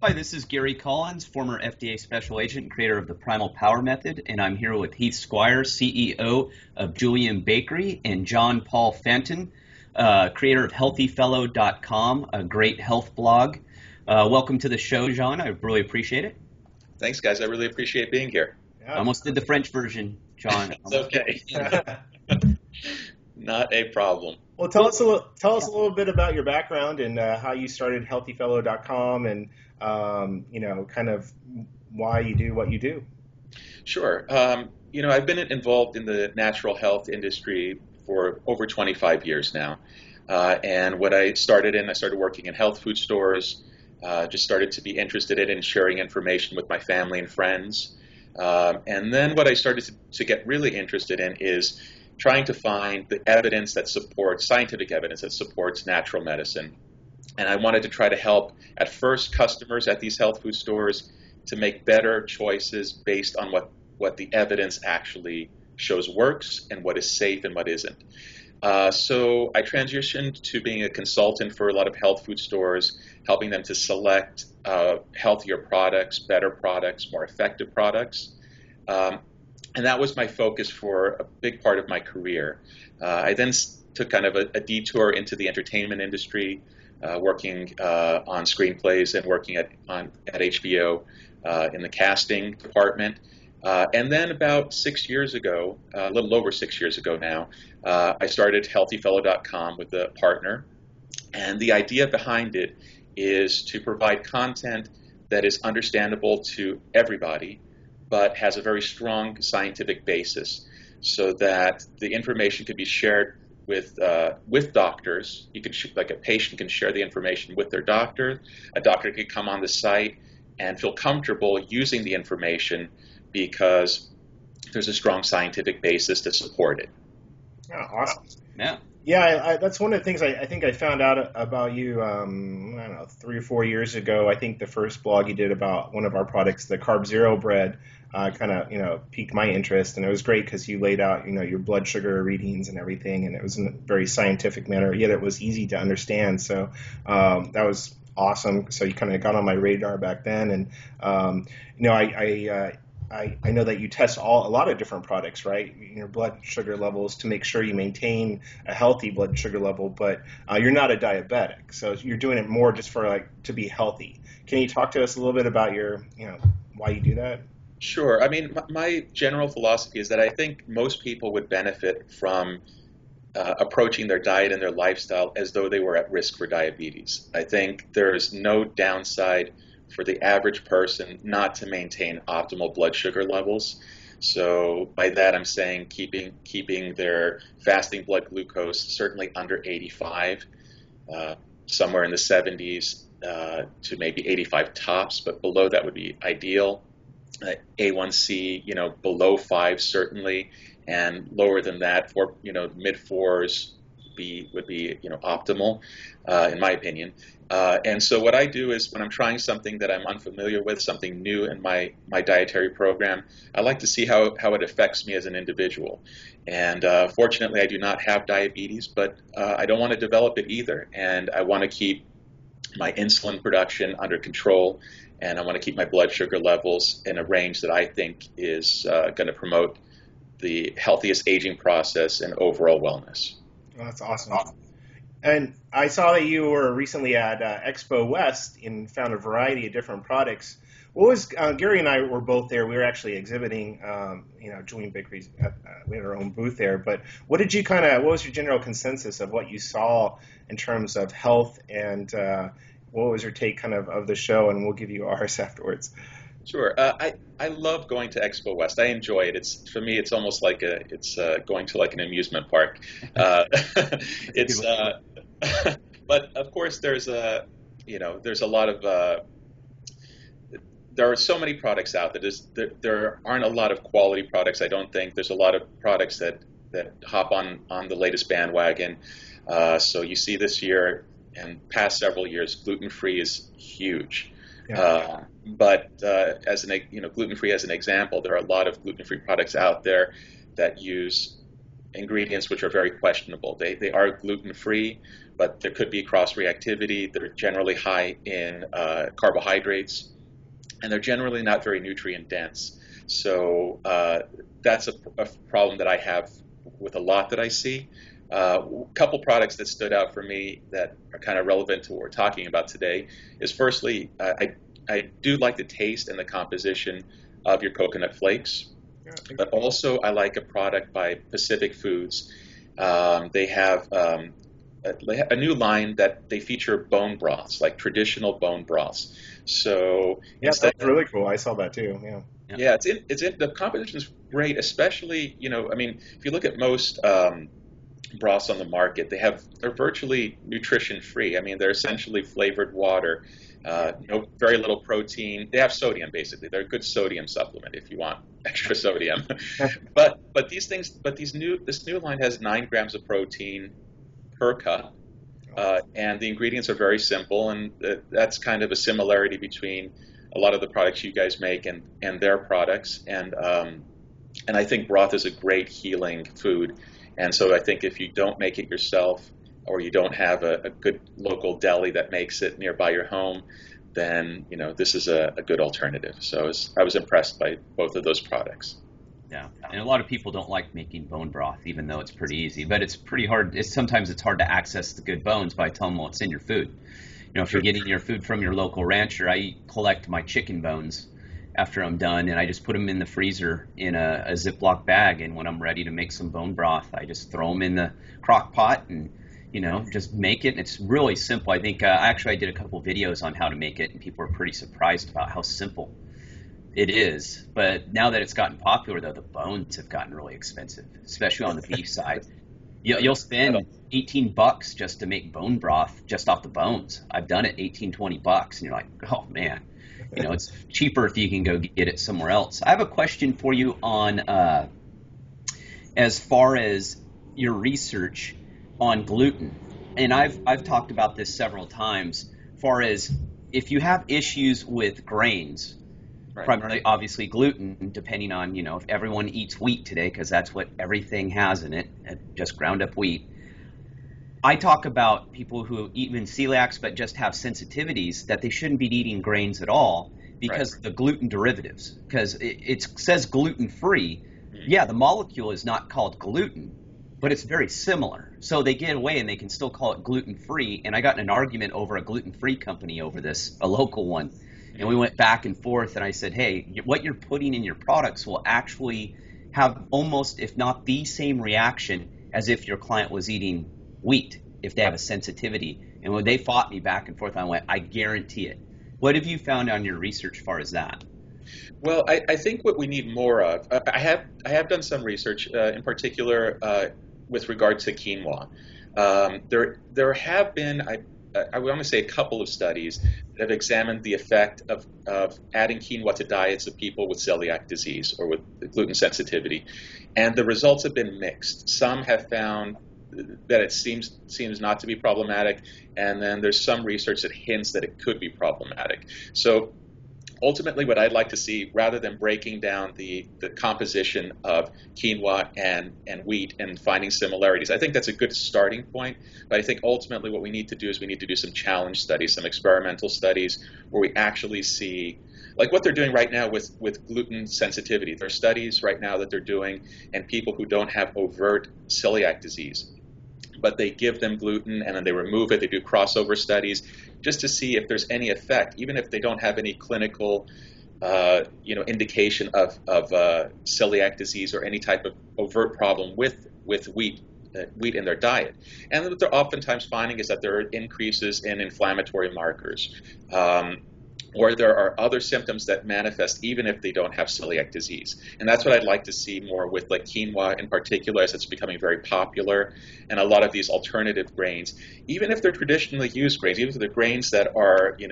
Hi, this is Gary Collins, former FDA special agent and creator of the Primal Power Method, and I'm here with Heath Squier, CEO of Julian Bakery, and John Paul Fanton, creator of HealthyFellow.com, a great health blog. Welcome to the show, John. I really appreciate it. Thanks, guys. I really appreciate being here. I almost did the French version, John. It's okay. Not a problem. Well, tell us a little bit about your background and how you started HealthyFellow.com and kind of why you do what you do. Sure. I've been involved in the natural health industry for over 25 years now. And what I started working in health food stores, just started to be interested in sharing information with my family and friends. And then what I started to get really interested in is trying to find the evidence that supports, scientific evidence that supports natural medicine. And I wanted to try to help, at first, customers at these health food stores to make better choices based on what the evidence actually shows works and what is safe and what isn't. So I transitioned to being a consultant for a lot of health food stores, helping them to select healthier products, better products, more effective products. And that was my focus for a big part of my career. I then took kind of a detour into the entertainment industry, working on screenplays and working at HBO in the casting department. And then about 6 years ago, a little over 6 years ago now, I started HealthyFellow.com with a partner. And the idea behind it is to provide content that is understandable to everybody, but has a very strong scientific basis so that the information could be shared with doctors. You could, like a patient can share the information with their doctor. A doctor could come on the site and feel comfortable using the information because there's a strong scientific basis to support it. Oh, awesome. Yeah. Yeah, that's one of the things I think I found out about you, I don't know, 3 or 4 years ago. I think the first blog you did about one of our products, the Carb Zero bread, kind of, piqued my interest. And it was great because you laid out, your blood sugar readings and everything. And it was in a very scientific manner, yet it was easy to understand. So that was awesome. So you kind of got on my radar back then. And, I know that you test a lot of different products, right? Your blood sugar levels to make sure you maintain a healthy blood sugar level, but you're not a diabetic, so you're doing it more just for to be healthy. Can you talk to us a little bit about why you do that? Sure. I mean, my general philosophy is that I think most people would benefit from approaching their diet and their lifestyle as though they were at risk for diabetes. I think there's no downside for the average person not to maintain optimal blood sugar levels. So by that I'm saying keeping their fasting blood glucose certainly under 85, somewhere in the 70s to maybe 85 tops, but below that would be ideal. A1C, below 5 certainly, and lower than that, for mid 4s would be optimal, in my opinion. And so what I do is when I'm trying something that I'm unfamiliar with, something new in my dietary program, I like to see how it affects me as an individual. And fortunately, I do not have diabetes, but I don't want to develop it either. And I want to keep my insulin production under control, and I want to keep my blood sugar levels in a range that I think is going to promote the healthiest aging process and overall wellness. Oh, that's awesome. And I saw that you were recently at Expo West and found a variety of different products. What was Gary and I were both there. We were actually exhibiting, Julian Bakery's. We had our own booth there. But what was your general consensus of what you saw in terms of health, and what was your take of the show? And we'll give you ours afterwards. Sure. I love going to Expo West. I enjoy it. For me, it's almost like going to an amusement park. But of course, there's a lot of there are so many products out there. There aren't a lot of quality products. I don't think there's a lot of products that hop on the latest bandwagon. So you see this year and past several years, gluten-free is huge. Yeah. But gluten-free as an example, there are a lot of gluten-free products out there that use ingredients which are very questionable. They are gluten-free, but there could be cross-reactivity. They're generally high in carbohydrates, and they're generally not very nutrient-dense. So that's a problem that I have with a lot that I see. A couple products that stood out for me that are kind of relevant to what we're talking about today is, firstly, I do like the taste and the composition of your coconut flakes, but also I like a product by Pacific Foods. They have a new line that they feature bone broths, like traditional bone broths. So that's really cool. I saw that too. Yeah, the composition's great, especially, if you look at most broths on the market, they're virtually nutrition free. I mean, they're essentially flavored water, very little protein. They have sodium, basically. They're a good sodium supplement if you want extra sodium. but this new line has 9 grams of protein per cup, and the ingredients are very simple, and that's kind of a similarity between a lot of the products you guys make and their products. And I think broth is a great healing food. And so I think if you don't make it yourself, or you don't have a good local deli that makes it nearby your home, then this is a good alternative. So I was impressed by both of those products. Yeah, and a lot of people don't like making bone broth, even though it's pretty easy. But it's pretty hard. Sometimes it's hard to access the good bones by telling them, well, it's in your food. If you're getting your food from your local rancher, I collect my chicken bones after I'm done, and I just put them in the freezer in a Ziploc bag. And when I'm ready to make some bone broth, I just throw them in the crock pot and just make it. And it's really simple. I think I did a couple videos on how to make it, and people are pretty surprised about how simple it is. But now that it's gotten popular, though, the bones have gotten really expensive, especially on the beef side. You'll spend $18 just to make bone broth just off the bones. I've done it, $18-20, and you're like, oh man, it's cheaper if you can go get it somewhere else. I have a question for you on as far as your research on gluten, and I've talked about this several times. As far as if you have issues with grains, primarily obviously gluten, depending on if everyone eats wheat today, because that's what everything has in it, just ground up wheat. I talk about people who even celiacs but just have sensitivities that they shouldn't be eating grains at all because of the gluten derivatives, because it says gluten free. Yeah, the molecule is not called gluten, but it's very similar. So they get away and they can still call it gluten free. And I got in an argument over a gluten free company over this, a local one. And we went back and forth, and I said, hey, what you're putting in your products will actually have almost, if not the same reaction as if your client was eating wheat, if they have a sensitivity. And when they fought me back and forth, I went, I guarantee it. What have you found on your research as far as that? Well, I think what we need more of, I have done some research, in particular with regard to quinoa. There have been, I want to say, a couple of studies that have examined the effect of adding quinoa to diets of people with celiac disease or with gluten sensitivity, and the results have been mixed. Some have found that it seems not to be problematic, and then there's some research that hints that it could be problematic. So ultimately, what I'd like to see, rather than breaking down the composition of quinoa and wheat and finding similarities, I think that's a good starting point. But I think ultimately what we need to do is we need to do some challenge studies, some experimental studies where we actually see, like what they're doing right now with gluten sensitivity. There are studies right now that they're doing in people who don't have overt celiac disease, but they give them gluten and then they remove it. They do crossover studies just to see if there's any effect, even if they don't have any clinical indication of celiac disease or any type of overt problem with wheat in their diet. And what they're oftentimes finding is that there are increases in inflammatory markers, or there are other symptoms that manifest even if they don't have celiac disease. And that's what I'd like to see more with like quinoa in particular, as it's becoming very popular, and a lot of these alternative grains, even if they're traditionally used grains, even if they're grains that are, they've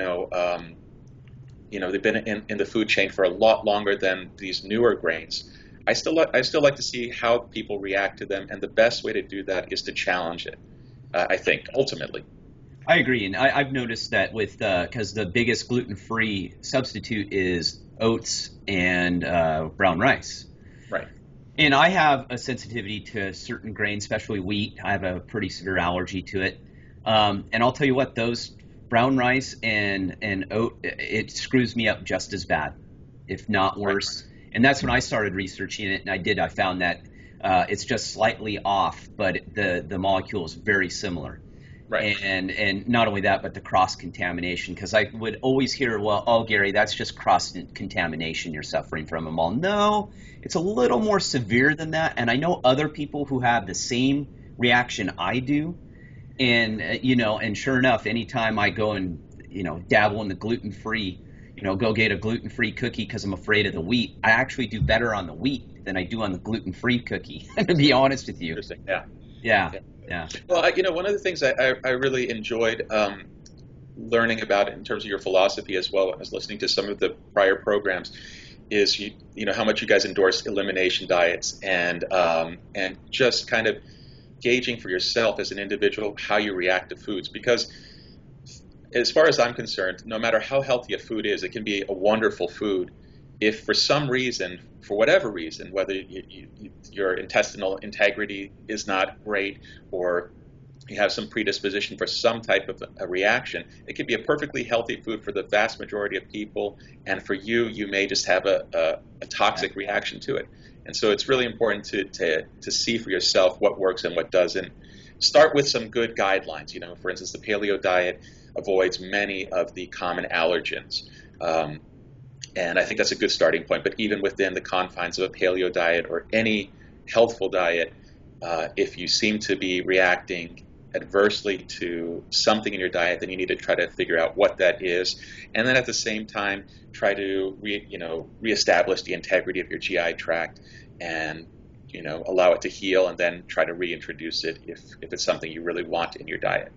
been in the food chain for a lot longer than these newer grains. I still like to see how people react to them, and the best way to do that is to challenge it, I think, ultimately. I agree, and I've noticed that with because the biggest gluten-free substitute is oats and brown rice. Right. And I have a sensitivity to certain grains, especially wheat. I have a pretty severe allergy to it. And I'll tell you what, those brown rice and oat, it screws me up just as bad, if not Right. worse. And that's when I started researching it, and I found that it's just slightly off, but the molecule is very similar. Right. And not only that, but the cross contamination, because I would always hear, well, oh, Gary, that's just cross contamination you're suffering from. And all, no, it's a little more severe than that. And I know other people who have the same reaction I do. And and sure enough, anytime I go and dabble in the gluten-free, go get a gluten-free cookie because I'm afraid of the wheat, I actually do better on the wheat than I do on the gluten-free cookie. To be honest with you. Interesting. Yeah. Yeah. Yeah. Yeah. Well, one of the things I really enjoyed learning about in terms of your philosophy, as well as listening to some of the prior programs, is how much you guys endorse elimination diets, and just kind of gauging for yourself as an individual how you react to foods. Because as far as I'm concerned, no matter how healthy a food is, it can be a wonderful food. If for some reason, for whatever reason, whether your intestinal integrity is not great, or you have some predisposition for some type of a reaction, it could be a perfectly healthy food for the vast majority of people, and for you, you may just have a toxic reaction to it. And so it's really important to see for yourself what works and what doesn't. Start with some good guidelines. For instance, the paleo diet avoids many of the common allergens. And I think that's a good starting point. But even within the confines of a paleo diet or any healthful diet, if you seem to be reacting adversely to something in your diet, then you need to try to figure out what that is. And then at the same time, try to reestablish the integrity of your GI tract, and allow it to heal, and then try to reintroduce it if it's something you really want in your diet.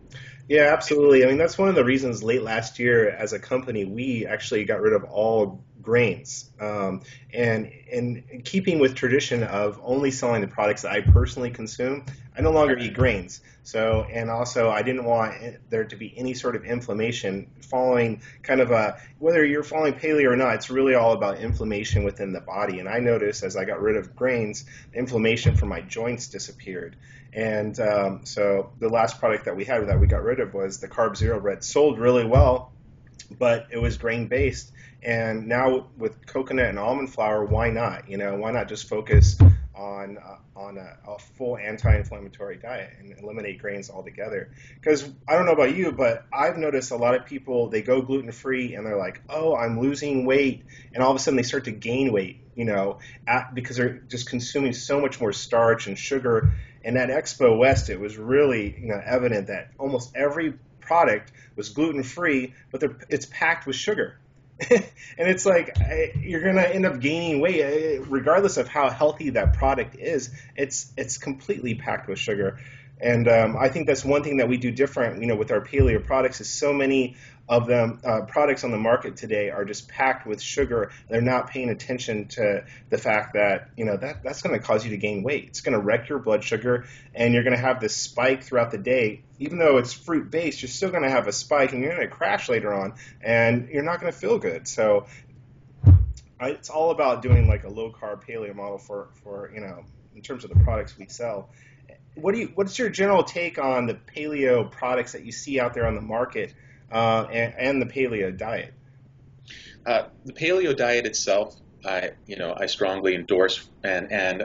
Yeah, absolutely. I mean, that's one of the reasons late last year as a company, we actually got rid of all grains. And in keeping with tradition of only selling the products that I personally consume, I no longer eat grains. So, and also I didn't want there to be any sort of inflammation following kind of whether you're following paleo or not, it's really all about inflammation within the body. And I noticed as I got rid of grains, the inflammation from my joints disappeared. And so the last product that we had that we got rid of was the Carb Zero bread. Sold really well, but it was grain based. And now with coconut and almond flour, why not? Why not just focus on a full anti-inflammatory diet and eliminate grains altogether? Because I don't know about you, but I've noticed a lot of people, they go gluten-free and they're like, oh, I'm losing weight, and all of a sudden they start to gain weight, because they're just consuming so much more starch and sugar. And at Expo West, it was really evident that almost every product was gluten-free, but it's packed with sugar. And it's like you're going to end up gaining weight regardless of how healthy that product is. It's completely packed with sugar. And I think that's one thing that we do different, with our paleo products, is so many of them products on the market today are just packed with sugar. They're not paying attention to the fact that, that's going to cause you to gain weight. It's going to wreck your blood sugar, and you're going to have this spike throughout the day. Even though it's fruit-based, you're still going to have a spike, and you're going to crash later on, and you're not going to feel good. So it's all about doing like a low-carb paleo model for in terms of the products we sell. What's your general take on the paleo products that you see out there on the market, and the paleo diet? The paleo diet itself, I strongly endorse, and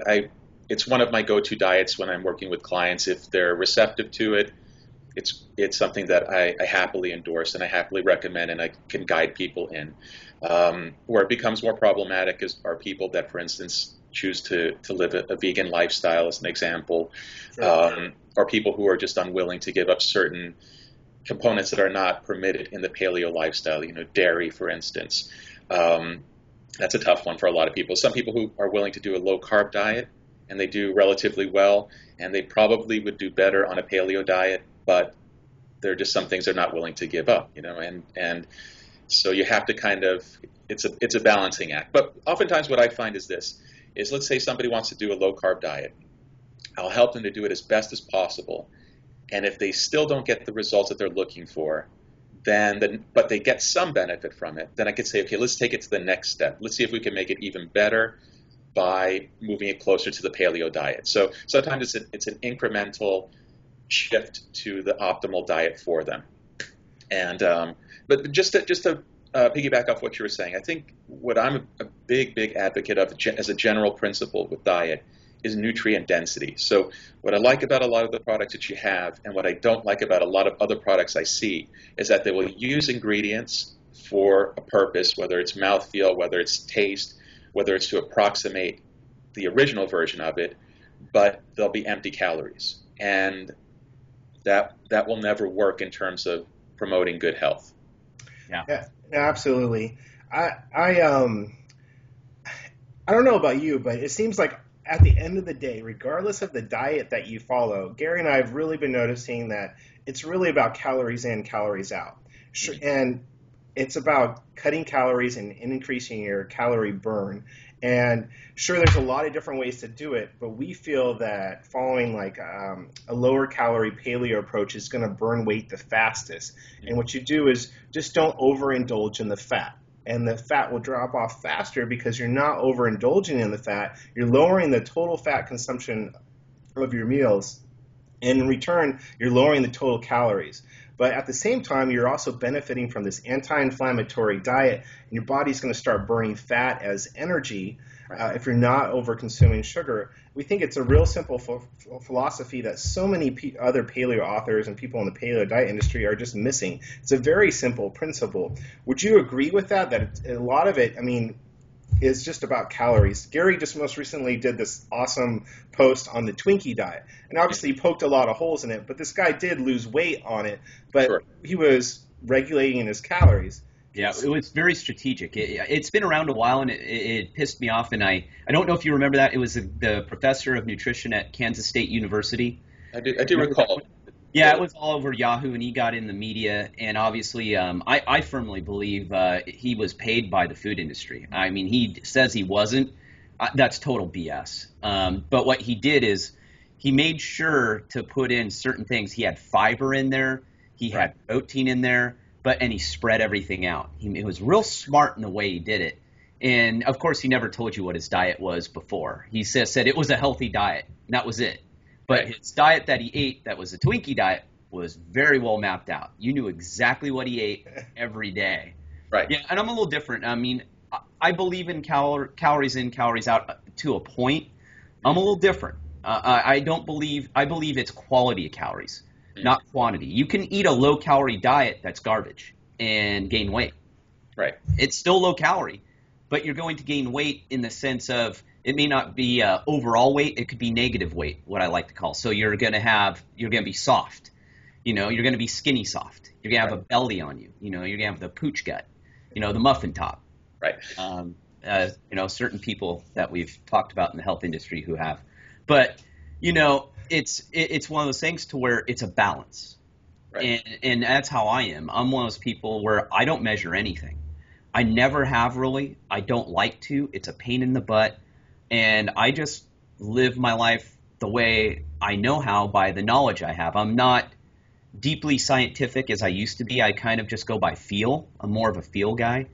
it's one of my go-to diets when I'm working with clients. If they're receptive to it, it's something that I happily endorse and I happily recommend, and I can guide people in. Where it becomes more problematic are people that, for instance, choose to live a vegan lifestyle, as an example, Sure. or people who are just unwilling to give up certain components that are not permitted in the paleo lifestyle, dairy, for instance. That's a tough one for a lot of people. Some people who are willing to do a low-carb diet, and they do relatively well, and they probably would do better on a paleo diet, but there are just some things they're not willing to give up, and so you have to kind of, it's a balancing act. But oftentimes what I find is let's say somebody wants to do a low-carb diet. I'll help them to do it as best as possible. And if they still don't get the results that they're looking for, but they get some benefit from it, then I could say, okay, let's take it to the next step. Let's see if we can make it even better. by moving it closer to the paleo diet. So sometimes it's an incremental shift to the optimal diet for them. And but just to piggyback off what you were saying, I think what I'm a big advocate of as a general principle with diet is nutrient density. So what I like about a lot of the products that you have, and what I don't like about a lot of other products I see, is that they will use ingredients for a purpose, whether it's mouthfeel, whether it's taste, whether it's to approximate the original version of it, but they'll be empty calories. And that will never work in terms of promoting good health. Yeah, absolutely. I don't know about you, but it seems like at the end of the day, regardless of the diet that you follow, Gary and I have really been noticing that it's really about calories in, calories out. And it's about cutting calories and increasing your calorie burn. And sure, there's a lot of different ways to do it, but we feel that following like a lower calorie paleo approach is going to burn weight the fastest. And what you do is just don't overindulge in the fat. And the fat will drop off faster because you're not overindulging in the fat. You're lowering the total fat consumption of your meals. And in return, you're lowering the total calories. But at the same time, you're also benefiting from this anti-inflammatory diet, and your body's going to start burning fat as energy if you're not over-consuming sugar. We think it's a real simple philosophy that so many other paleo authors and people in the paleo diet industry are just missing. It's a very simple principle. Would you agree with that? That a lot of it, is just about calories. Gary just most recently did this awesome post on the Twinkie diet, and obviously he poked a lot of holes in it, but this guy did lose weight on it, but sure, he was regulating his calories. Yeah, it was very strategic. It's been around a while, and it pissed me off, and I don't know if you remember that. It was the professor of nutrition at Kansas State University. I do recall. Yeah, it was all over Yahoo, and he got in the media, and obviously I firmly believe he was paid by the food industry. I mean, he says he wasn't. That's total BS. But what he did is he made sure to put in certain things. He had fiber in there. He had protein in there, and he spread everything out. He was real smart in the way he did it. And, of course, he never told you what his diet was before. He said it was a healthy diet, and that was it. But his diet that he ate, that was a Twinkie diet, was very well mapped out. You knew exactly what he ate every day. Right. Yeah, and I'm a little different. I mean, I believe in calories in, calories out to a point. I'm a little different. I believe it's quality of calories, not quantity. You can eat a low-calorie diet that's garbage and gain weight. Right. It's still low-calorie, but you're going to gain weight in the sense of it may not be overall weight. It could be negative weight, what I like to call. So you're going to be soft. You're going to be skinny soft. You're going to have a belly on you. You're going to have the pooch gut, the muffin top. Right. Certain people that we've talked about in the health industry who have. But, it's one of those things to where it's a balance. Right. And that's how I am. I'm one of those people where I don't measure anything. I never have really. I don't like to. It's a pain in the butt. And I just live my life the way I know how by the knowledge I have. I'm not deeply scientific as I used to be. I kind of just go by feel. I'm more of a feel guy.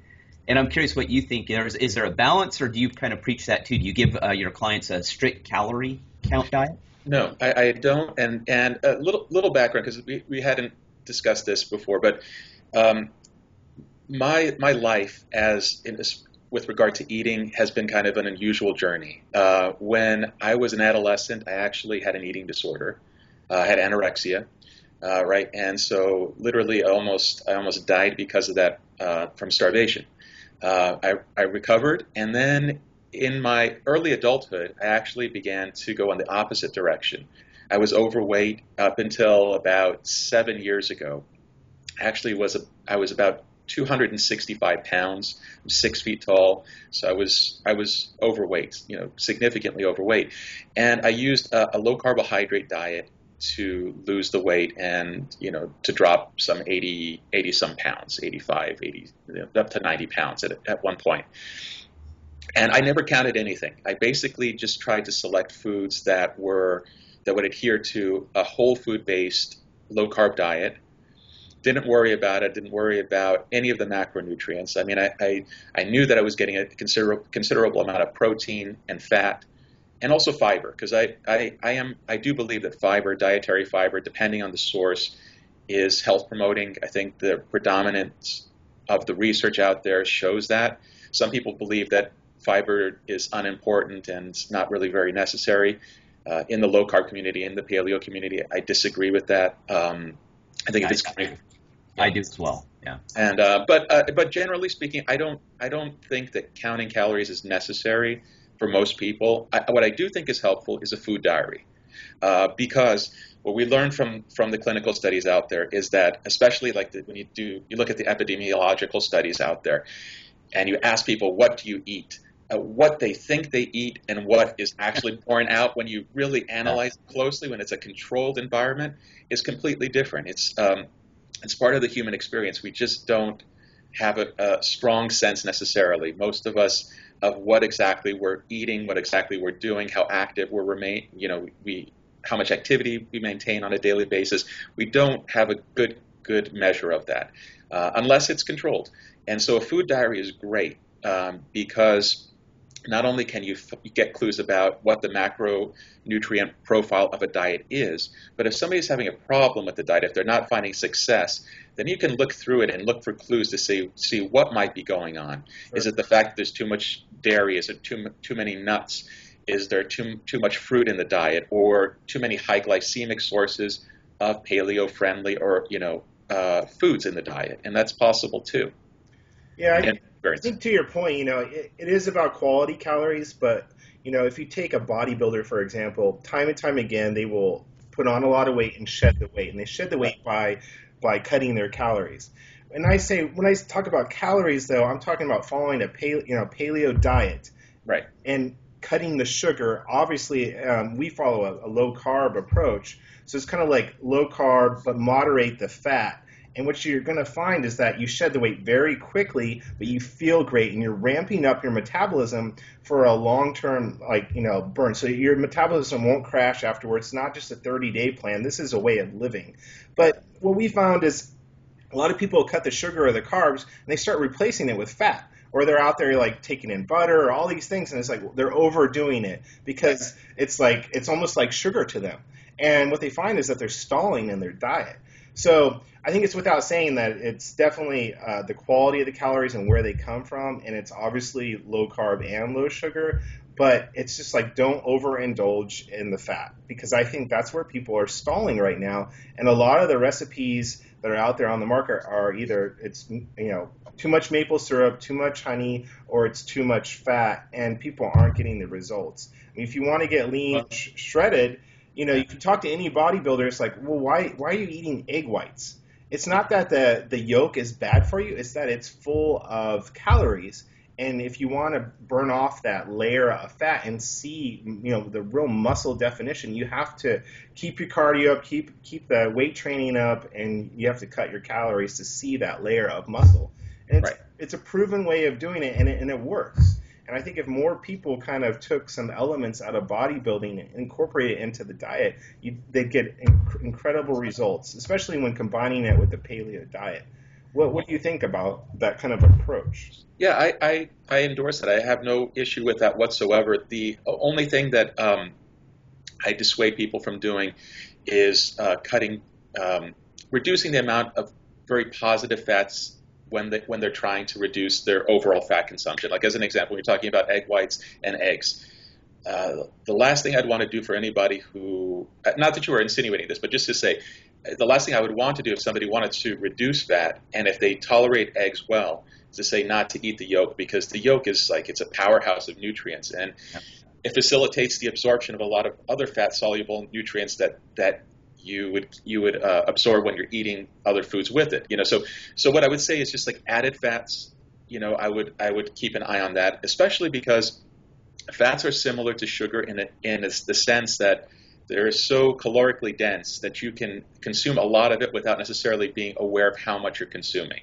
And I'm curious what you think. Is there a balance, or do you kind of preach that too? Do you give your clients a strict calorie count diet? No, I don't. And a little background, because we hadn't discussed this before, but my life with regard to eating has been kind of an unusual journey. When I was an adolescent, I actually had an eating disorder. I had anorexia, right? And so literally I almost died because of that from starvation. I recovered, and then in my early adulthood, I actually began to go in the opposite direction. I was overweight up until about 7 years ago. Actually, I was about 265 pounds. I'm 6 feet tall, so I was overweight, significantly overweight. And I used a low carbohydrate diet to lose the weight and, to drop some 80 some pounds, 85, 80, up to 90 pounds at one point. And I never counted anything. I basically just tried to select foods that would adhere to a whole food based low carb diet. Didn't worry about it. Didn't worry about any of the macronutrients. I mean, I knew that I was getting a considerable amount of protein and fat, and also fiber, because I do believe that fiber, dietary fiber, depending on the source, is health promoting. I think the predominance of the research out there shows that. Some people believe that fiber is unimportant and not really very necessary. In the low carb community, in the paleo community, I disagree with that. I think if it's I do as well. Yeah. And but generally speaking, I don't think that counting calories is necessary for most people. What I do think is helpful is a food diary, because what we learned from the clinical studies out there is that, especially like when you look at the epidemiological studies out there, and you ask people, what do you eat? What they think they eat and what is actually pouring out, when you really analyze it closely, when it's a controlled environment, is completely different. It's part of the human experience. We just don't have a strong sense necessarily, most of us, of what exactly we're eating, what exactly we're doing, how active how much activity we maintain on a daily basis. We don't have a good measure of that unless it's controlled. And so a food diary is great because not only can you get clues about what the macronutrient profile of a diet is, but if somebody's having a problem with the diet, if they're not finding success, then you can look through it and look for clues to see what might be going on. Sure. Is it the fact that there's too much dairy? Is it too many nuts? Is there too much fruit in the diet, or too many high glycemic sources of paleo-friendly or foods in the diet? And that's possible too. Yeah, I think to your point, it is about quality calories, but, if you take a bodybuilder, for example, time and time again, they will put on a lot of weight and shed the weight, and they shed the weight by cutting their calories. And when I talk about calories, though, I'm talking about following a paleo diet. Right. And cutting the sugar. Obviously, we follow a low carb approach. So it's kind of like low carb, but moderate the fat. And what you're going to find is that you shed the weight very quickly, but you feel great, and you're ramping up your metabolism for a long-term, burn. So your metabolism won't crash afterwards. It's not just a 30-day plan. This is a way of living. But what we found is a lot of people cut the sugar or the carbs, and they start replacing it with fat. Or they're out there like taking in butter or all these things, and it's like they're overdoing it because it's almost like sugar to them. And what they find is that they're stalling in their diet. So I think it's without saying that it's definitely the quality of the calories and where they come from, and it's obviously low carb and low sugar, but it's just like don't overindulge in the fat, because I think that's where people are stalling right now. And a lot of the recipes that are out there on the market are either it's too much maple syrup, too much honey, or it's too much fat, and people aren't getting the results. I mean, if you want to get lean, shredded, you can talk to any bodybuilder. It's like, well, why are you eating egg whites? It's not that the yolk is bad for you. It's that it's full of calories. And if you want to burn off that layer of fat and see, the real muscle definition, you have to keep your cardio up, keep the weight training up, and you have to cut your calories to see that layer of muscle. And it's a proven way of doing it, and it works. And I think if more people kind of took some elements out of bodybuilding and incorporated it into the diet, they'd get incredible results, especially when combining it with the paleo diet. What do you think about that kind of approach? Yeah, I endorse it. I have no issue with that whatsoever. The only thing that I dissuade people from doing is reducing the amount of very positive fats when they're trying to reduce their overall fat consumption. Like as an example, we're talking about egg whites and eggs. The last thing I'd want to do for anybody who, not that you were insinuating this, but just to say, the last thing I would want to do if somebody wanted to reduce fat, and if they tolerate eggs well, is to say not to eat the yolk, because the yolk is it's a powerhouse of nutrients, and it facilitates the absorption of a lot of other fat-soluble nutrients that you would absorb when you're eating other foods with it. So what I would say is just like added fats. I would keep an eye on that, especially because fats are similar to sugar in the sense that they're so calorically dense that you can consume a lot of it without necessarily being aware of how much you're consuming.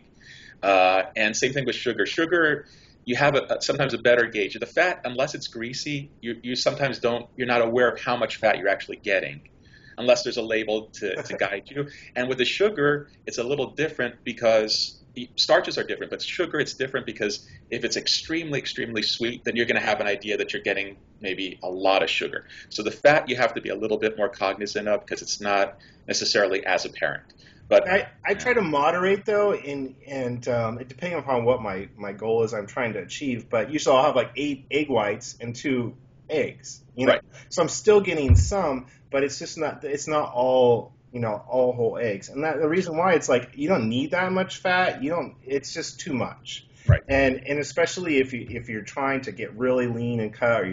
And same thing with sugar. Sugar, you have sometimes a better gauge. The fat, unless it's greasy, you sometimes you're not aware of how much fat you're actually getting. unless there's a label to guide you. And with the sugar, it's a little different because starches are different, but sugar, it's different because if it's extremely, extremely sweet, then you're going to have an idea that you're getting maybe a lot of sugar. So the fat you have to be a little bit more cognizant of because it's not necessarily as apparent. But I try to moderate though, and depending upon what my goal is, I'm trying to achieve. But usually I'll have like 8 egg whites and 2 eggs. Right. So I'm still getting some, but it's just not. It's not all all whole eggs. And the reason why it's like you don't need that much fat. It's just too much. Right. And especially if you're trying to get really lean and cut, or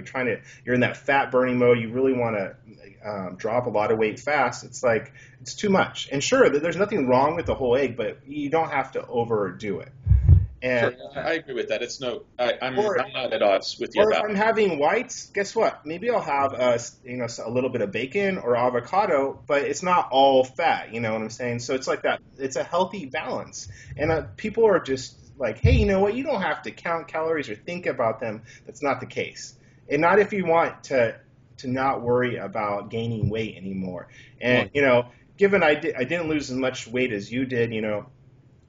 you're in that fat burning mode, you really want to drop a lot of weight fast. It's like it's too much. And sure, there's nothing wrong with the whole egg, but you don't have to overdo it. And, sure, I agree with that. I'm not at odds with you or about if I'm having whites, guess what? Maybe I'll have a little bit of bacon or avocado, but it's not all fat. You know what I'm saying? So it's like that. It's a healthy balance. And people are just like, hey, you know what? You don't have to count calories or think about them. That's not the case. And not if you want to not worry about gaining weight anymore. And given I didn't lose as much weight as you did,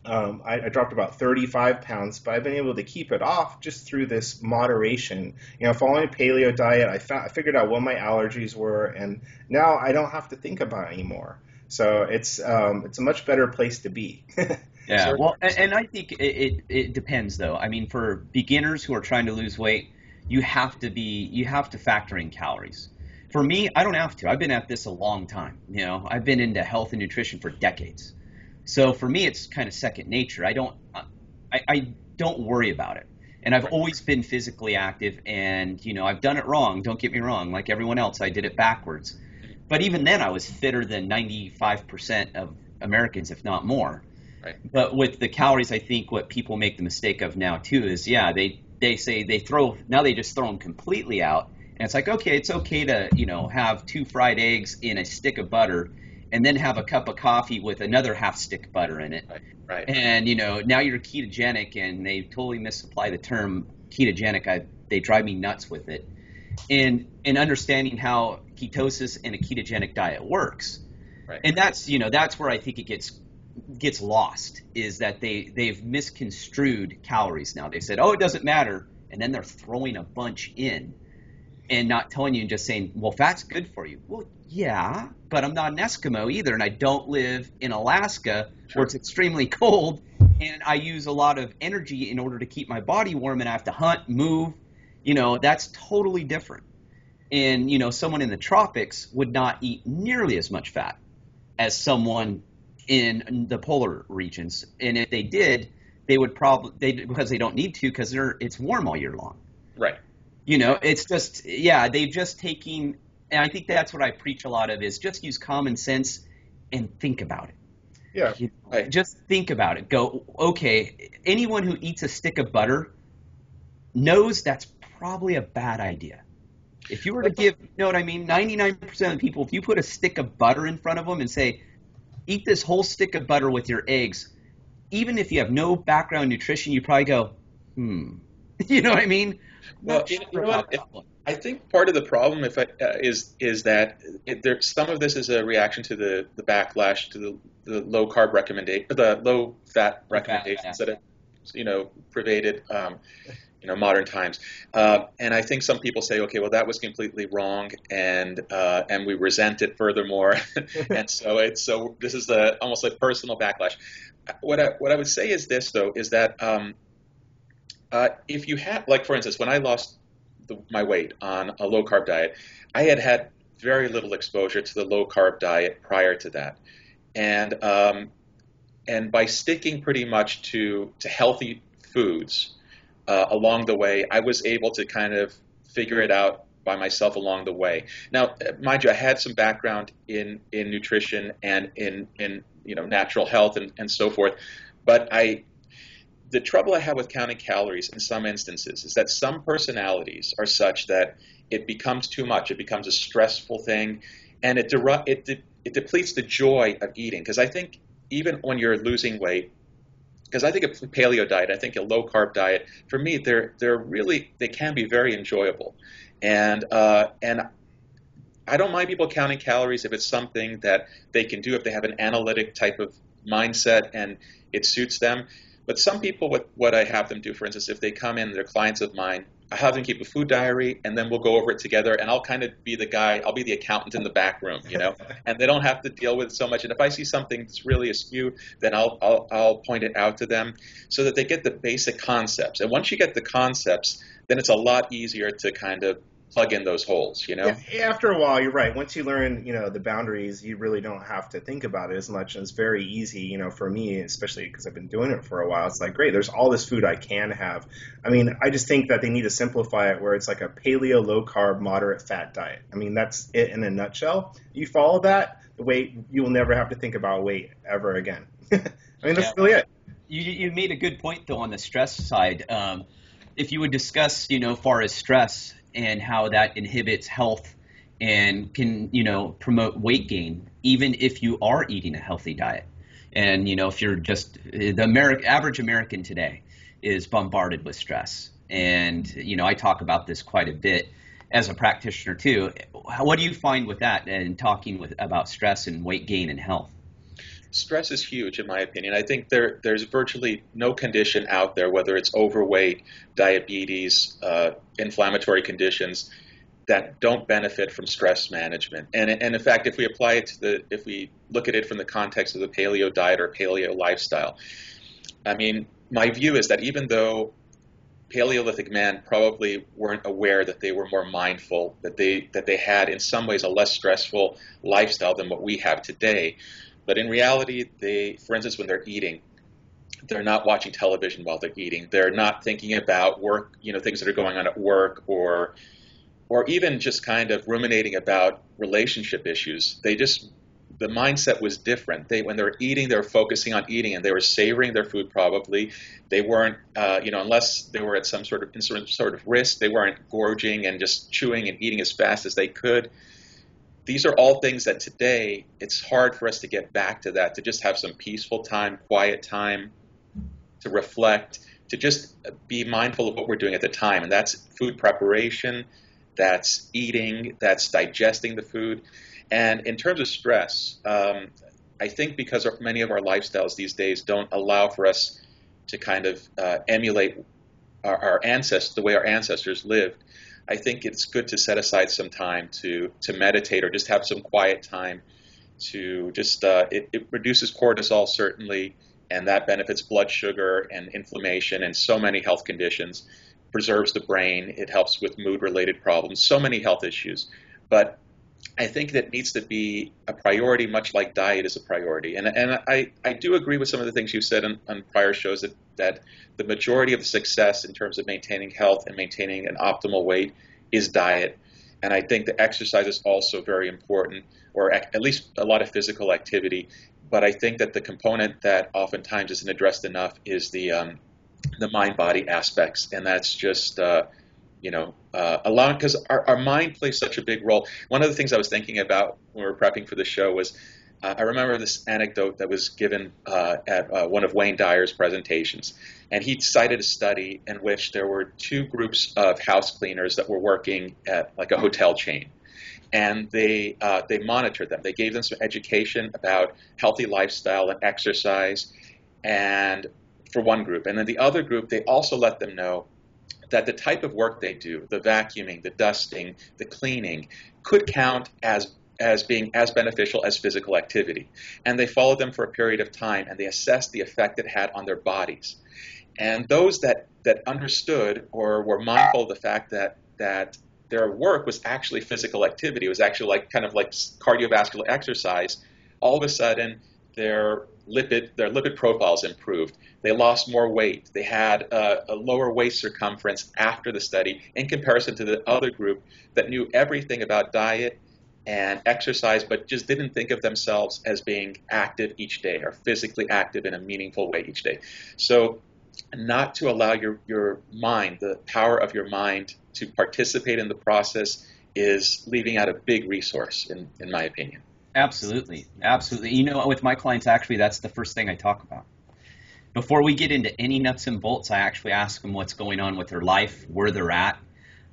I dropped about 35 pounds, but I've been able to keep it off just through this moderation. Following a paleo diet, I figured out what my allergies were, and now I don't have to think about it anymore. So it's a much better place to be. Yeah, well, and I think it depends though. I mean, for beginners who are trying to lose weight, you have to factor in calories. For me, I don't have to. I've been at this a long time. I've been into health and nutrition for decades. So for me, it's kind of second nature. I don't worry about it. And I've always been physically active, and I've done it wrong. Don't get me wrong. Like everyone else, I did it backwards. But even then, I was fitter than 95% of Americans, if not more. Right. But with the calories, I think what people make the mistake of now too is, they say they just throw them completely out, and it's like, okay, it's okay to have 2 fried eggs in a stick of butter, and then have a cup of coffee with another half stick of butter in it. Right. And now you're ketogenic, and they totally misapply the term ketogenic. They drive me nuts with it. And understanding how ketosis and a ketogenic diet works. Right. And that's where I think it gets lost, is that they've misconstrued calories now. They said, oh, it doesn't matter, and then they're throwing a bunch in and not telling you, and just saying, well, fat's good for you. Well, yeah, but I'm not an Eskimo either, and I don't live in Alaska where it's extremely cold, and I use a lot of energy in order to keep my body warm, and I have to hunt, move. That's totally different. And someone in the tropics would not eat nearly as much fat as someone in the polar regions, and if they did, they would because they don't need to, because it's warm all year long. Right. It's just they've just taken, and I think that's what I preach a lot of, is just use common sense and think about it. Yeah. Right. Just think about it. Go, okay, anyone who eats a stick of butter knows that's probably a bad idea. If you were to give, 99% of people, if you put a stick of butter in front of them and say, eat this whole stick of butter with your eggs, even if you have no background nutrition, you probably go, You know what I mean? Well, I think part of the problem is that some of this is a reaction to the backlash to the low carb the low fat recommendations that have pervaded modern times, and I think some people say, okay, well, that was completely wrong, and we resent it furthermore, and so this is almost like personal backlash. What I would say is this, though, is that if you have, like, for instance, when I lost my weight on a low carb diet, I had very little exposure to the low carb diet prior to that, and by sticking pretty much to healthy foods along the way, I was able to kind of figure it out by myself along the way. Now, mind you, I had some background in nutrition and in natural health and so forth, but the trouble I have with counting calories in some instances is that some personalities are such that it becomes too much. It becomes a stressful thing, and it depletes the joy of eating. Because I think even when you're losing weight, because I think a paleo diet, I think a low carb diet, for me, they can be very enjoyable, and I don't mind people counting calories if it's something that they can do, if they have an analytic type of mindset and it suits them. But some people, what I have them do, for instance, if they come in, they're clients of mine, I have them keep a food diary, and then we'll go over it together, and I'll kind of be the guy, I'll be the accountant in the back room, and they don't have to deal with so much. And if I see something that's really askew, then I'll point it out to them so that they get the basic concepts. And once you get the concepts, then it's a lot easier to kind of plug in those holes, Yeah, after a while, you're right. Once you learn, the boundaries, you really don't have to think about it as much. And it's very easy, for me, especially because I've been doing it for a while. It's like, great, there's all this food I can have. I mean, I just think that they need to simplify it where it's like a paleo, low carb, moderate fat diet. I mean, that's it in a nutshell. You follow that, the weight, you will never have to think about weight ever again. I mean, that's really it. You made a good point, though, on the stress side. If you would discuss, far as stress and how that inhibits health and can, promote weight gain, even if you are eating a healthy diet. And, if you're just the average American today is bombarded with stress. And, I talk about this quite a bit as a practitioner too. What do you find with that and talking about stress and weight gain and health? Stress is huge, in my opinion. I think there's virtually no condition out there, whether it's overweight, diabetes, inflammatory conditions, that don't benefit from stress management. And in fact, if we apply it if we look at it from the context of the paleo diet or paleo lifestyle, I mean, my view is that even though Paleolithic men probably weren't aware that they were more mindful, that they had in some ways a less stressful lifestyle than what we have today. But in reality, for instance, when they're eating, they're not watching television while they're eating. They're not thinking about work, things that are going on at work, or even just kind of ruminating about relationship issues. The mindset was different. When they were eating, they were focusing on eating, and they were savoring their food probably. They weren't, unless they were at some sort of risk, they weren't gorging and just chewing and eating as fast as they could. These are all things that today, it's hard for us to get back to that, to just have some peaceful time, quiet time, to reflect, to just be mindful of what we're doing at the time. And that's food preparation, that's eating, that's digesting the food. And in terms of stress, I think because many of our lifestyles these days don't allow for us to kind of emulate our ancestors, the way our ancestors lived, I think it's good to set aside some time to meditate or just have some quiet time to just, it reduces cortisol certainly, and that benefits blood sugar and inflammation and so many health conditions, preserves the brain, it helps with mood-related problems, so many health issues. But I think that needs to be a priority, much like diet is a priority. And I do agree with some of the things you said on prior shows that the majority of the success in terms of maintaining health and maintaining an optimal weight is diet. And I think the exercise is also very important, or at least a lot of physical activity. But I think that the component that oftentimes isn't addressed enough is the mind-body aspects. And that's just, allowing, because our mind plays such a big role. One of the things I was thinking about when we were prepping for the show was, I remember this anecdote that was given at one of Wayne Dyer's presentations. And he cited a study in which there were two groups of house cleaners that were working at like a hotel chain. And they monitored them. They gave them some education about healthy lifestyle and exercise, and for one group. And then the other group, they also let them know that the type of work they do, the vacuuming, the dusting, the cleaning, could count as being as beneficial as physical activity. And they followed them for a period of time, and they assessed the effect it had on their bodies. And those that understood or were mindful of the fact that their work was actually physical activity, it was actually kind of like cardiovascular exercise, all of a sudden their lipid profiles improved. They lost more weight. They had a lower waist circumference after the study in comparison to the other group that knew everything about diet and exercise, but just didn't think of themselves as being active each day or physically active in a meaningful way each day. So not to allow your mind, the power of your mind, to participate in the process is leaving out a big resource, in my opinion. Absolutely. Absolutely. With my clients, actually, that's the first thing I talk about. Before we get into any nuts and bolts, I actually ask them what's going on with their life, where they're at,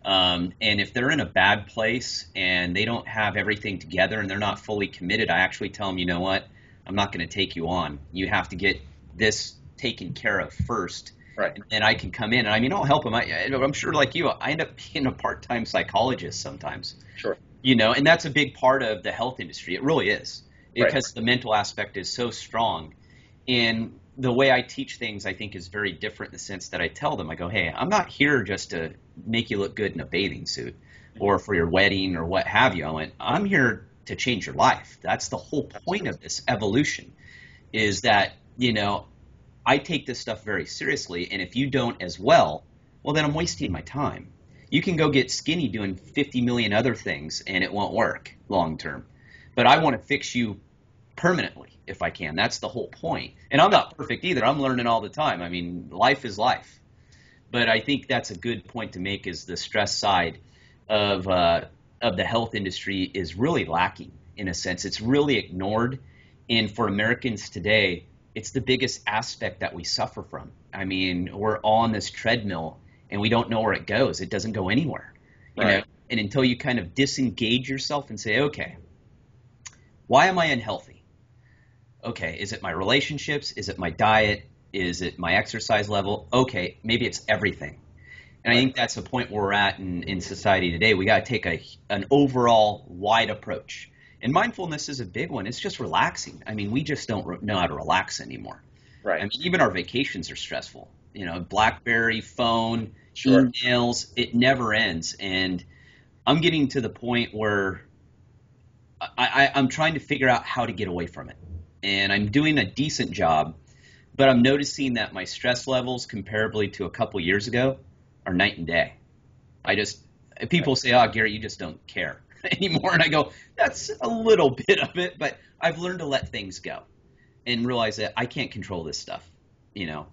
And if they're in a bad place and they don't have everything together and they're not fully committed, I actually tell them, you know what, I'm not going to take you on. You have to get this taken care of first. Right. And then I can come in. And I mean, I'll help them. I'm sure like you, I end up being a part-time psychologist sometimes. Sure. And that's a big part of the health industry. It really is, because Right. the mental aspect is so strong. And the way I teach things, I think, is very different in the sense that I tell them, I go, hey, I'm not here just to make you look good in a bathing suit or for your wedding or what have you. I'm here to change your life. That's the whole point of this evolution, is that, I take this stuff very seriously. And if you don't as well, then I'm wasting my time. You can go get skinny doing 50 million other things and it won't work long term. But I want to fix you permanently if I can. That's the whole point. And I'm not perfect either. I'm learning all the time. I mean, life is life. But I think that's a good point to make, is the stress side of the health industry is really lacking in a sense. It's really ignored. And for Americans today, it's the biggest aspect that we suffer from. I mean, we're on this treadmill and we don't know where it goes. It doesn't go anywhere. Right. And until you kind of disengage yourself and say, okay, why am I unhealthy? Okay, is it my relationships? Is it my diet? Is it my exercise level? Okay, maybe it's everything. And I think that's the point where we're at in society today. We got to take an overall wide approach. And mindfulness is a big one. It's just relaxing. I mean, we just don't know how to relax anymore. Right. I mean, even our vacations are stressful. BlackBerry, phone, Sure. emails, it never ends. And I'm getting to the point where I'm trying to figure out how to get away from it. And I'm doing a decent job, but I'm noticing that my stress levels comparably to a couple years ago are night and day. People say, oh, Gary, you just don't care anymore. And I go, that's a little bit of it, but I've learned to let things go and realize that I can't control this stuff.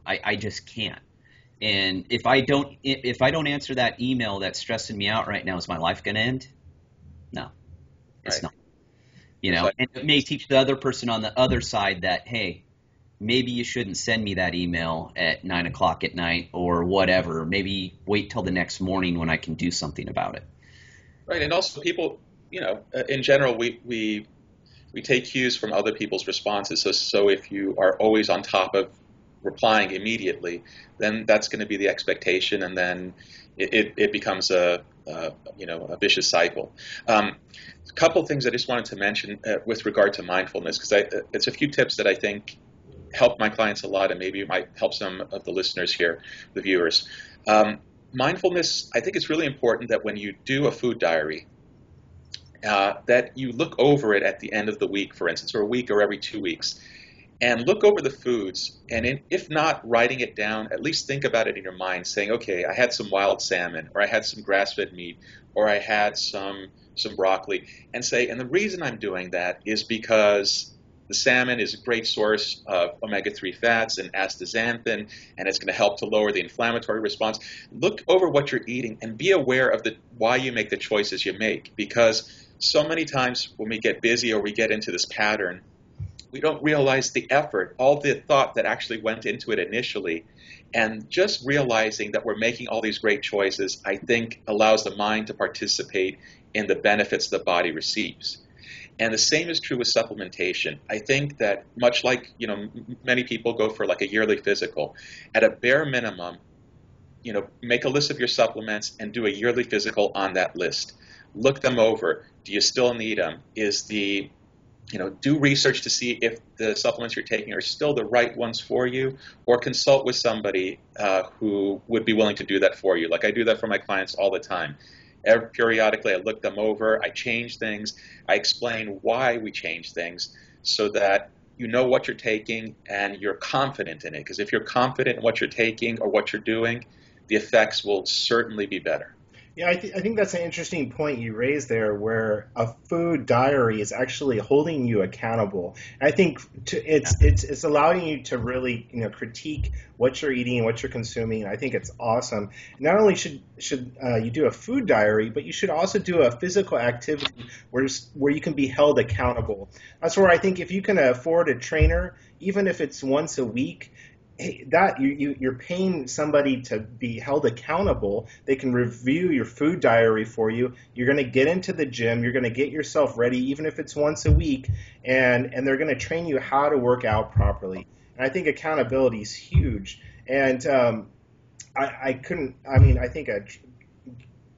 I just can't. And if I don't answer that email that's stressing me out right now, is my life going to end? No, it's not. And it may teach the other person on the other side that, hey, maybe you shouldn't send me that email at 9:00 at night or whatever. Maybe wait till the next morning when I can do something about it. Right. And also people, in general, we take cues from other people's responses. So if you are always on top of replying immediately, then that's going to be the expectation. And then it becomes a vicious cycle. A couple of things I just wanted to mention with regard to mindfulness, because it's a few tips that I think help my clients a lot, and maybe it might help some of the listeners here, the viewers. Mindfulness, I think it's really important that when you do a food diary, that you look over it at the end of the week, for instance, or a week or every 2 weeks, and look over the foods, and if not writing it down, at least think about it in your mind, saying, okay, I had some wild salmon, or I had some grass-fed meat, or I had some broccoli, and the reason I'm doing that is because the salmon is a great source of omega-3 fats and astaxanthin, and it's going to help to lower the inflammatory response. Look over what you're eating and be aware of why you make the choices you make, because so many times when we get busy or we get into this pattern, we don't realize the effort, all the thought that actually went into it initially. And just realizing that we're making all these great choices, I think, allows the mind to participate in the benefits the body receives. And the same is true with supplementation. I think that much like, many people go for like a yearly physical, at a bare minimum, make a list of your supplements and do a yearly physical on that list. Look them over. Do you still need them? Do research to see if the supplements you're taking are still the right ones for you, or consult with somebody who would be willing to do that for you. Like I do that for my clients all the time. Periodically, I look them over, I change things, I explain why we change things so that you know what you're taking and you're confident in it. Because if you're confident in what you're taking or what you're doing, the effects will certainly be better. Yeah, I think that's an interesting point you raised there, where a food diary is actually holding you accountable. And I think it's allowing you to really critique what you're eating and what you're consuming. I think it's awesome. Not only should you do a food diary, but you should also do a physical activity where you can be held accountable. That's where I think if you can afford a trainer, even if it's once a week, that you're paying somebody to be held accountable. They can review your food diary for you. You're going to get into the gym. You're going to get yourself ready, even if it's once a week, and they're going to train you how to work out properly. And I think accountability is huge. And I think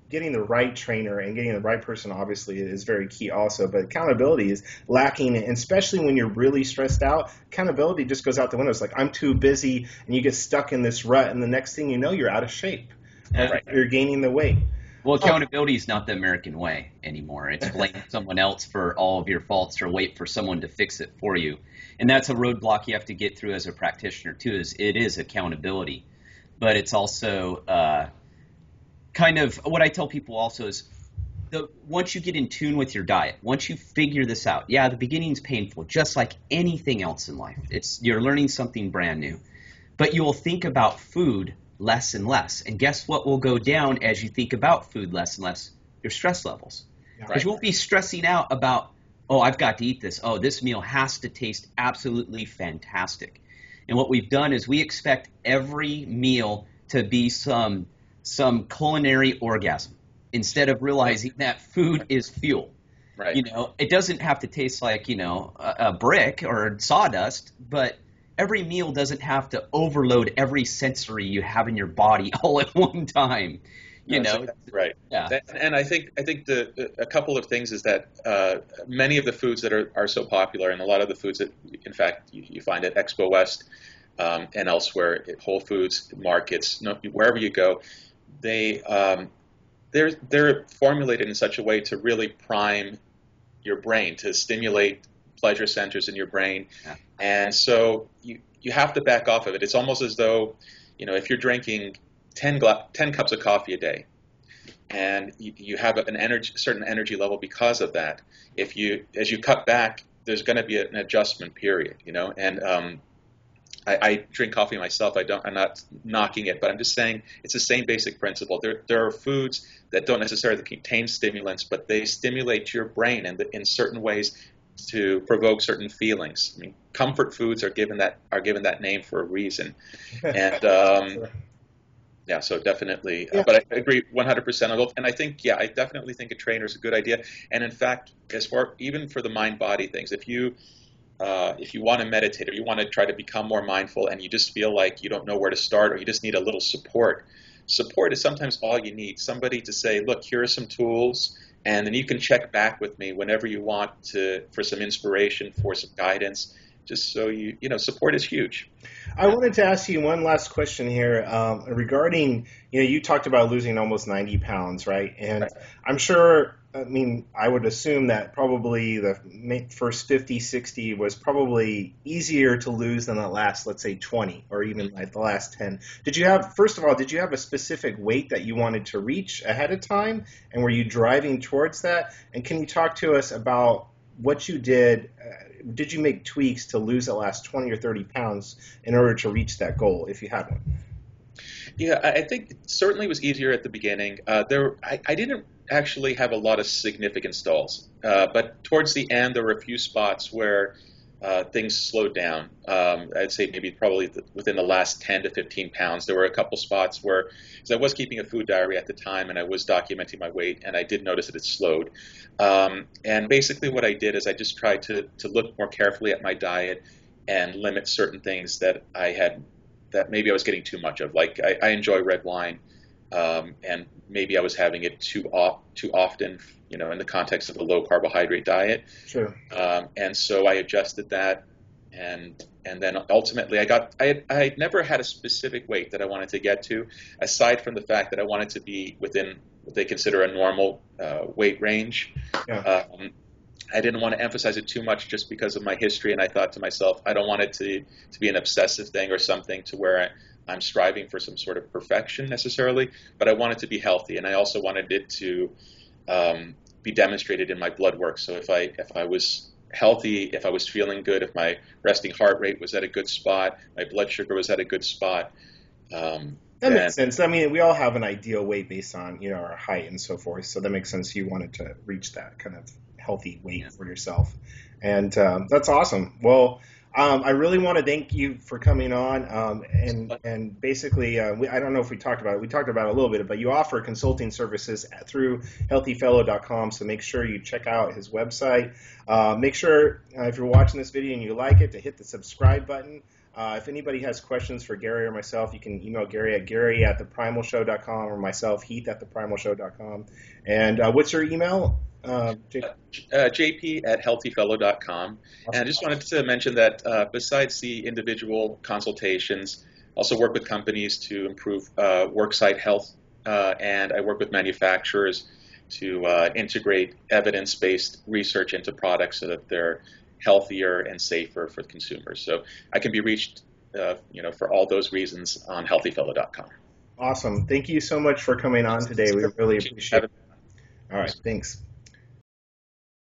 getting the right trainer and getting the right person obviously is very key also, but accountability is lacking, and especially when you're really stressed out, accountability just goes out the window. It's like, I'm too busy, and you get stuck in this rut, and the next thing you know, you're out of shape. Right. You're gaining the weight. Well, accountability is not the American way anymore. It's blame someone else for all of your faults or wait for someone to fix it for you. And that's a roadblock you have to get through as a practitioner too, it is accountability. But it's also kind of what I tell people also is once you get in tune with your diet, once you figure this out, the beginning's painful, just like anything else in life. You're learning something brand new. But you will think about food less and less. And guess what will go down as you think about food less and less? Your stress levels. Because you won't be stressing out about, oh, I've got to eat this. Oh, this meal has to taste absolutely fantastic. And what we've done is we expect every meal to be some culinary orgasm instead of realizing that food is fuel. Right. It doesn't have to taste like, a brick or sawdust, but every meal doesn't have to overload every sensory you have in your body all at one time. Right. Yeah. And I think a couple of things is that many of the foods that are so popular, and a lot of the foods that, in fact, you find at Expo West and elsewhere, at Whole Foods markets, wherever you go, they're formulated in such a way to really prime your brain, to stimulate pleasure centers in your brain. Yeah. And so you have to back off of it. It's almost as though, if you're drinking 10 cups of coffee a day and you have certain energy level because of that, as you cut back, there's going to be an adjustment period, and I drink coffee myself. I'm not knocking it, but I'm just saying it's the same basic principle. There are foods that don't necessarily contain stimulants, but they stimulate your brain in certain ways to provoke certain feelings. I mean, comfort foods are given that name for a reason, and so definitely. But I agree 100% on both. And I think, I definitely think a trainer is a good idea. And in fact, even for the mind-body things, if you want to meditate or you want to try to become more mindful and you just feel like you don't know where to start or you just need a little support is sometimes all you need. Somebody to say, look, here are some tools, and then you can check back with me whenever you want for some inspiration, for some guidance. Just so support is huge. I wanted to ask you one last question here regarding, you talked about losing almost 90 pounds, right? And right. I'm sure, I would assume that probably the first 50, 60 was probably easier to lose than the last, let's say 20 or even like the last 10. First of all, did you have a specific weight that you wanted to reach ahead of time? And were you driving towards that? And can you talk to us about what you did? Did you make tweaks to lose the last 20 or 30 pounds in order to reach that goal, if you had one? Yeah, I think it certainly was easier at the beginning. I didn't actually have a lot of significant stalls, but towards the end there were a few spots where things slowed down. I'd say maybe probably within the last 10 to 15 pounds, there were a couple spots where, because I was keeping a food diary at the time and I was documenting my weight, and I did notice that it slowed. And basically what I did is I just tried to look more carefully at my diet and limit certain things that that maybe I was getting too much of. Like I enjoy red wine, and maybe I was having it too often, in the context of a low carbohydrate diet. Sure. And so I adjusted that, and then ultimately I had never had a specific weight that I wanted to get to, aside from the fact that I wanted to be within what they consider a normal weight range. Yeah. I didn't want to emphasize it too much just because of my history, and I thought to myself, I don't want it to be an obsessive thing or something to where I'm striving for some sort of perfection necessarily, but I wanted to be healthy, and I also wanted it to be demonstrated in my blood work. So if I was healthy, if I was feeling good, if my resting heart rate was at a good spot, my blood sugar was at a good spot. That makes sense. We all have an ideal weight based on our height and so forth. So that makes sense. You wanted to reach that kind of healthy weight for yourself, and that's awesome. Well, I really want to thank you for coming on. And basically, I don't know if we talked about it. We talked about it a little bit, but you offer consulting services through healthyfellow.com. So make sure you check out his website. Make sure if you're watching this video and you like it, to hit the subscribe button. If anybody has questions for Gary or myself, you can email Gary at gary@theprimalshow.com or myself, Heath@theprimalshow.com. And what's your email? JP at healthyfellow.com. And I just wanted to mention that besides the individual consultations, I also work with companies to improve worksite health, and I work with manufacturers to integrate evidence-based research into products so that they're healthier and safer for consumers. So I can be reached, for all those reasons on healthyfellow.com. Awesome. Thank you so much for coming on today. We really appreciate it. All right. Thanks.